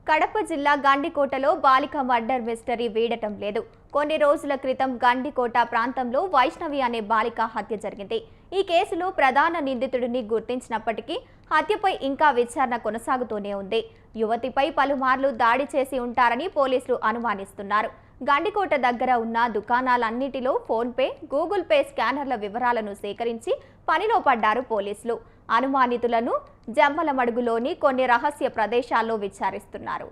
కడప జిల్లా గండికోటలో బాలిక murder mystery వీడటం లేదు. కొన్ని రోజుల క్రితం గండికోట ప్రాంతంలో వైష్ణవి అనే బాలిక హత్య జరిగింది. ఈ కేసులో ప్రధాన నిందితుడిని గుర్తించినప్పటికీ హత్యపై ఇంకా విచారణ కొనసాగుతూనే ఉంది. యువతిపై పలుమార్లు దాడి చేసి ఉంటారని పోలీసులు అనుమానిస్తున్నారు. గండికోట దగ్గర ఉన్న దుకాణాలన్నిటిలో ఫోన్పే, గూగుల్ పే స్కానర్ల వివరాలను సేకరించి పనిలో పడ్డారు పోలీసులు. అనుమానితులను జమ్మలమడుగులోని కొన్ని రహస్య ప్రదేశాల్లో విచారిస్తున్నారు.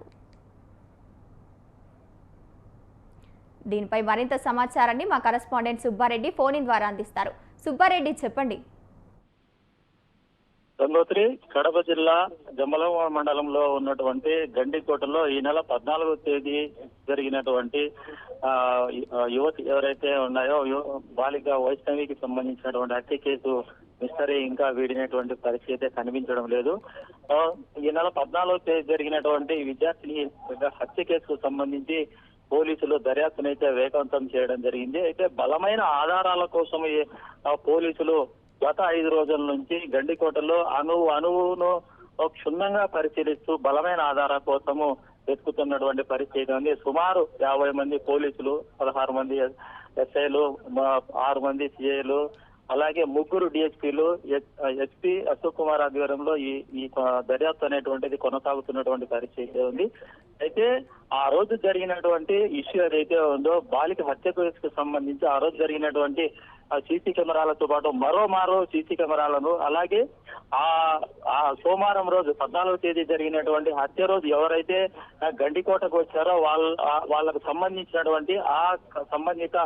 దీనిపై మరింత సమాచారాన్ని మా కరెస్పాండెంట్ సుబ్బారెడ్డి ఫోన్ ఇన్ ద్వారా అందిస్తారు. సుబ్బారెడ్డి, చెప్పండి. గంగోత్రి కడప జిల్లా జమ్మలమ మండలంలో ఉన్నటువంటి గండికోటలో ఈ నెల 14వ తేదీ జరిగినటువంటి యువతి ఎవరైతే ఉన్నాయో బాలిక వైష్ణవికి సంబంధించినటువంటి హత్య కేసు మిస్టరీ ఇంకా వీడినటువంటి పరిస్థితి కనిపించడం లేదు. ఈ నెల 14వ తేదీ జరిగినటువంటి విద్యార్థిని హత్య కేసుకు సంబంధించి పోలీసులు దర్యాప్తునైతే వేగవంతం చేయడం జరిగింది. అయితే బలమైన ఆధారాల కోసం పోలీసులు గత 5 రోజుల నుంచి గండికోటలో అణువును క్షుణ్ణంగా పరిశీలిస్తూ బలమైన ఆధారాల కోసము వెతుకుతున్నటువంటి పరిస్థితి ఉంది. సుమారు 50 మంది పోలీసులు, 16 మంది ఎస్ఐలు, 6 మంది సిఐలు, అలాగే 3 డిఎస్పీలు, ఎస్పీ అశోక్ కుమార్ ఆధ్వర్యంలో ఈ దర్యాప్తు అనేటువంటిది కొనసాగుతున్నటువంటి పరిస్థితి ఉంది. అయితే ఆ రోజు జరిగినటువంటి ఇష్యూ ఏదైతే ఉందో బాలిక హత్య కేసుకు సంబంధించి ఆ రోజు జరిగినటువంటి సీసీ కెమెరాలతో పాటు మరో సీసీ కెమెరాలను, అలాగే ఆ సోమవారం రోజు 14వ తేదీ జరిగినటువంటి హత్య రోజు ఎవరైతే గండికోటకు వచ్చారో వాళ్ళకు సంబంధించినటువంటి సంబంధిత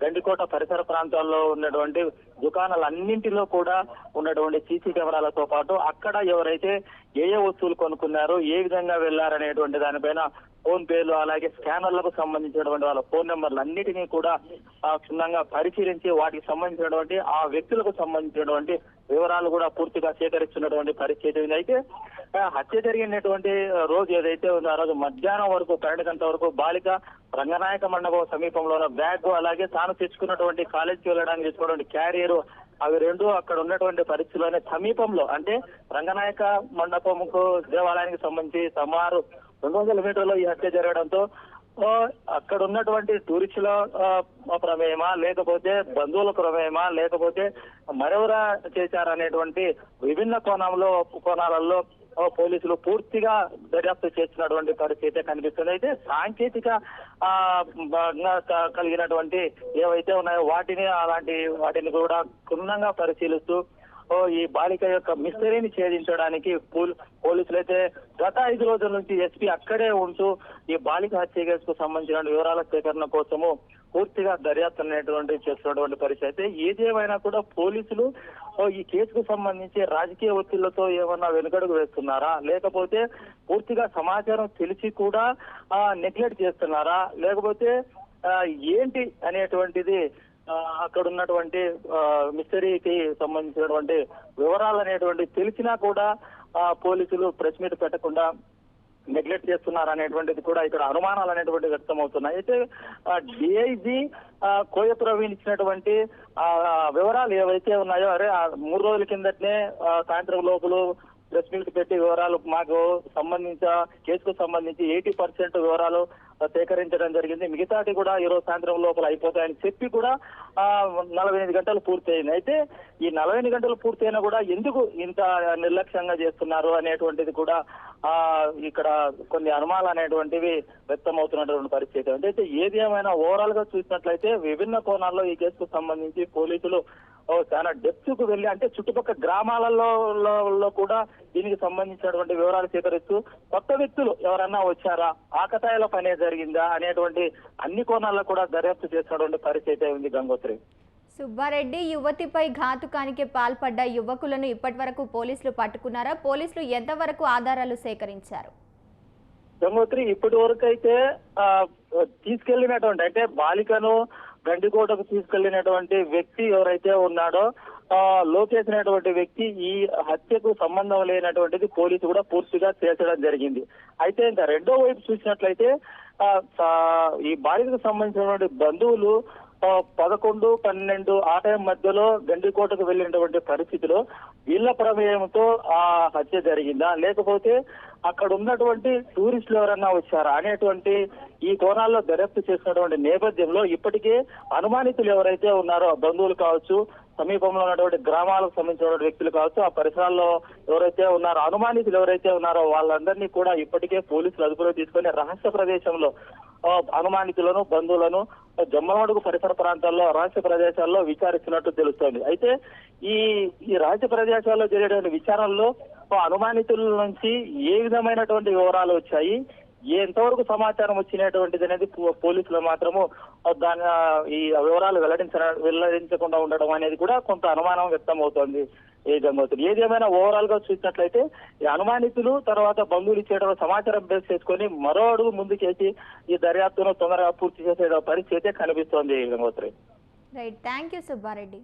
గండికోట పరిసర ప్రాంతాల్లో ఉన్నటువంటి దుకాణాలన్నింటిలో కూడా ఉన్నటువంటి సీసీ కెమెరాలతో పాటు అక్కడ ఎవరైతే ఏ వస్తువులు కొనుక్కున్నారో, ఏ విధంగా వెళ్లారనేటువంటి దానిపైన ఫోన్ పేలు, అలాగే స్కానర్లకు సంబంధించినటువంటి వాళ్ళ ఫోన్ నెంబర్లు అన్నిటినీ కూడా క్షుణ్ణంగా పరిశీలించి వాటికి సంబంధించినటువంటి ఆ వ్యక్తులకు సంబంధించినటువంటి వివరాలు కూడా పూర్తిగా సేకరిస్తున్నటువంటి పరిస్థితి ఉంది. అయితే హత్య జరిగినటువంటి రోజు ఏదైతే ఉందో ఆ రోజు మధ్యాహ్నం వరకు 12 గంటల వరకు బాలిక రంగనాయక మండపం సమీపంలో ఉన్న బ్యాగ్, అలాగే తాను తెచ్చుకున్నటువంటి కాలేజీకి వెళ్ళడానికి తెచ్చుకున్నటువంటి క్యారియర్, అవి రెండు అక్కడ ఉన్నటువంటి పరిస్థితుల్లోనే సమీపంలో అంటే రంగనాయక మండపంకు దేవాలయానికి సంబంధించి సుమారు 200 మీటర్లో ఈ హత్య జరగడంతో అక్కడ ఉన్నటువంటి టూరిస్టుల ప్రమేయమా, లేకపోతే బంధువుల ప్రమేయమా, లేకపోతే మరెవరా చేశారనేటువంటి విభిన్న కోణాలలో పోలీసులు పూర్తిగా దర్యాప్తు చేస్తున్నటువంటి పరిస్థితి కనిపిస్తుంది. అయితే సాంకేతిక కలిగినటువంటి ఏవైతే ఉన్నాయో వాటిని కూడా క్షుణ్ణంగా పరిశీలిస్తూ ఈ బాలిక యొక్క మిస్టరీని ఛేదించడానికి పోలీసులు అయితే గత 5 రోజుల నుంచి ఎస్పీ అక్కడే ఉంటూ ఈ బాలిక హత్య కేసుకు సంబంధించిన వివరాల సేకరణ కోసము పూర్తిగా దర్యాప్తు అనేటువంటి చేస్తున్నటువంటి పరిస్థితి. ఏదేమైనా కూడా పోలీసులు ఈ కేసుకు సంబంధించి రాజకీయ ఒత్తిళ్లతో ఏమన్నా వెనుకడుగు వేస్తున్నారా, లేకపోతే పూర్తిగా సమాచారం తెలిసి కూడా నెగ్లెక్ట్ చేస్తున్నారా, లేకపోతే ఏంటి అనేటువంటిది అక్కడ ఉన్నటువంటి మిస్టరీకి సంబంధించినటువంటి వివరాలు అనేటువంటి తెలిసినా కూడా పోలీసులు ప్రెస్ మీట్ పెట్టకుండా నెగ్లెక్ట్ చేస్తున్నారు అనేటువంటిది కూడా ఇక్కడ అనుమానాలు అనేటువంటి వ్యక్తం అవుతున్నాయి. అయితే డిఐజీ కోయ ప్రవీణ్ ఇచ్చినటువంటి వివరాలు ఏవైతే ఉన్నాయో 3 రోజుల కిందటనే సాయంత్రం లోపల ప్రెస్ మీట్ పెట్టి వివరాలు మాకు కేసుకు సంబంధించి 80% వివరాలు సేకరించడం జరిగింది, మిగతాటి కూడా ఈరోజు సాయంత్రం లోపల అయిపోతాయని చెప్పి కూడా 48 గంటలు పూర్తయింది. అయితే ఈ 48 గంటలు పూర్తయినా కూడా ఎందుకు ఇంత నిర్లక్ష్యంగా చేస్తున్నారు అనేటువంటిది కూడా ఇక్కడ కొన్ని అనుమానాలు అనేటువంటివి వ్యక్తం అవుతున్నటువంటి పరిస్థితి. అయితే ఏది ఏమైనా ఓవరాల్ గా చూసినట్లయితే విభిన్న కోణాల్లో ఈ కేసుకు సంబంధించి పోలీసులు చాలా డెప్త్ కు వెళ్ళి అంటే చుట్టుపక్కల గ్రామాలలో కూడా దీనికి సంబంధించినటువంటి వివరాలు సేకరిస్తూ కొత్త వ్యక్తులు ఎవరన్నా వచ్చారా, ఆకతాయిల పనే జరిగిందా అనేటువంటి అన్ని కోణాల్లో కూడా దర్యాప్తు చేసినటువంటి పరిస్థితి ఉంది. గంగోత్రి, సుబ్బారెడ్డి, యువతిపై ఘాతుకానికి పాల్పడ్డ యువకులను ఇప్పటి వరకు పోలీసులు పట్టుకున్నారా? పోలీసులు ఎంతవరకు ఆధారాలు సేకరించారు? గంగోత్రి, ఇప్పటి వరకు అయితే తీసుకెళ్లినటువంటి అంటే బాలికను గండికోటకు తీసుకెళ్లినటువంటి వ్యక్తి ఎవరైతే ఉన్నాడో లోకేష్ అనేటువంటి వ్యక్తి ఈ హత్యకు సంబంధం లేనటువంటిది పోలీసు కూడా పూర్తిగా తేల్చడం జరిగింది. అయితే ఇంకా రెండో వైపు చూసినట్లయితే ఈ బాలికకు సంబంధించినటువంటి బంధువులు 11, 12 ఆ టైం మధ్యలో గండికోటకు వెళ్ళినటువంటి పరిస్థితిలో వీళ్ళ ప్రమేయంతో ఆ హత్య జరిగిందా, లేకపోతే అక్కడ ఉన్నటువంటి టూరిస్టులు ఎవరన్నా వచ్చారా అనేటువంటి ఈ కోణాల్లో దర్యాప్తు చేసినటువంటి నేపథ్యంలో ఇప్పటికే అనుమానితులు ఎవరైతే ఉన్నారో బంధువులు కావచ్చు, సమీపంలో ఉన్నటువంటి గ్రామాలకు సంబంధించిన వ్యక్తులు కావచ్చు, ఆ పరిసరాల్లో ఎవరైతే ఉన్నారో అనుమానితులు ఎవరైతే ఉన్నారో వాళ్ళందరినీ కూడా ఇప్పటికే పోలీసులు అదుపులో తీసుకొని రహస్య ప్రదేశంలో అనుమానితులను బంధువులను జమ్మలమడుగు పరిసర ప్రాంతాల్లో రహస్య ప్రదేశాల్లో విచారిస్తున్నట్టు తెలుస్తోంది. అయితే ఈ రహస్య ప్రదేశాల్లో జరిగేటువంటి విచారణలో అనుమానితుల నుంచి ఏ విధమైనటువంటి వివరాలు వచ్చాయి, ఎంతవరకు సమాచారం వచ్చినటువంటిది అనేది పోలీసులు మాత్రము దాని ఈ వివరాలు వెల్లడించకుండా ఉండడం అనేది కూడా కొంత అనుమానం వ్యక్తం అవుతోంది. ఏదేమైనా ఓవరాల్ గా చూసినట్లయితే ఈ అనుమానితులు తర్వాత బంధువులు ఇచ్చేట సమాచారం బేస్ చేసుకొని మరో అడుగు ముందుకేసి ఈ దర్యాప్తును తొందరగా పూర్తి చేసే పరిస్థితి అయితే కనిపిస్తోంది Gangotri. Right, thank you Subbareddy.